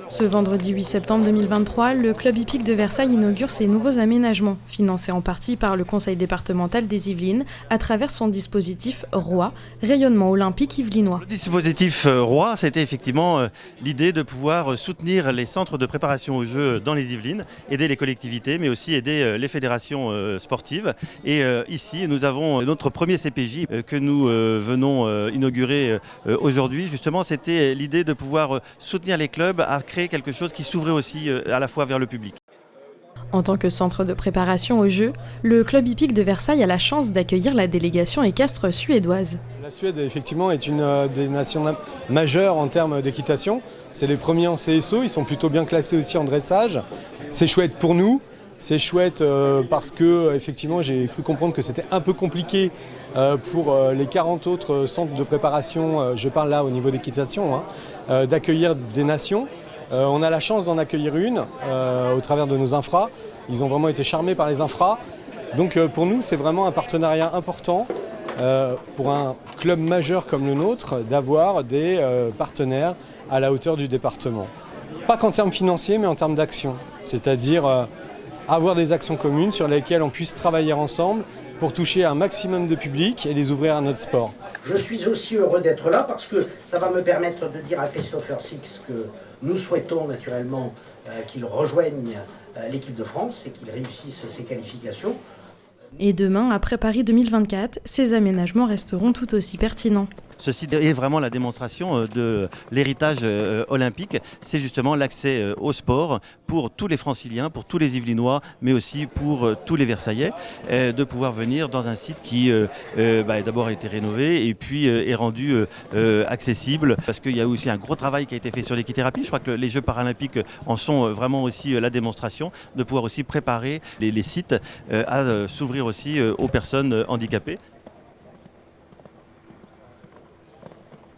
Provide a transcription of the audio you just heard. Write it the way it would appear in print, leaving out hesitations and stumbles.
Ce vendredi 8 septembre 2023, le club hippique de Versailles inaugure ses nouveaux aménagements, financés en partie par le conseil départemental des Yvelines, à travers son dispositif ROI, Rayonnement olympique yvelinois. Le dispositif ROI, c'était effectivement l'idée de pouvoir soutenir les centres de préparation aux Jeux dans les Yvelines, aider les collectivités, mais aussi aider les fédérations sportives. Et ici, nous avons notre premier CPJ que nous venons inaugurer aujourd'hui. Justement, c'était l'idée de pouvoir soutenir les clubs à créer quelque chose qui s'ouvrait aussi à la fois vers le public. En tant que centre de préparation aux Jeux, le club hippique de Versailles a la chance d'accueillir la délégation équestre suédoise. La Suède, effectivement, est une des nations majeures en termes d'équitation. C'est les premiers en CSO, ils sont plutôt bien classés aussi en dressage. C'est chouette pour nous. C'est chouette parce que effectivement, j'ai cru comprendre que c'était un peu compliqué pour les 40 autres centres de préparation, je parle là au niveau d'équitation, d'accueillir des nations. On a la chance d'en accueillir une au travers de nos infras. Ils ont vraiment été charmés par les infras. Donc pour nous, c'est vraiment un partenariat important pour un club majeur comme le nôtre d'avoir des partenaires à la hauteur du département. Pas qu'en termes financiers, mais en termes d'action. C'est-à-dire avoir des actions communes sur lesquelles on puisse travailler ensemble pour toucher un maximum de public et les ouvrir à notre sport. Je suis aussi heureux d'être là parce que ça va me permettre de dire à Christopher Six que nous souhaitons naturellement qu'il rejoigne l'équipe de France et qu'il réussisse ses qualifications. Et demain, après Paris 2024, ces aménagements resteront tout aussi pertinents. Ceci est vraiment la démonstration de l'héritage olympique. C'est justement l'accès au sport pour tous les Franciliens, pour tous les Yvelinois, mais aussi pour tous les Versaillais, de pouvoir venir dans un site qui d'abord a été rénové et puis est rendu accessible parce qu'il y a aussi un gros travail qui a été fait sur l'équithérapie. Je crois que les Jeux paralympiques en sont vraiment aussi la démonstration, de pouvoir aussi préparer les sites à s'ouvrir aussi aux personnes handicapées.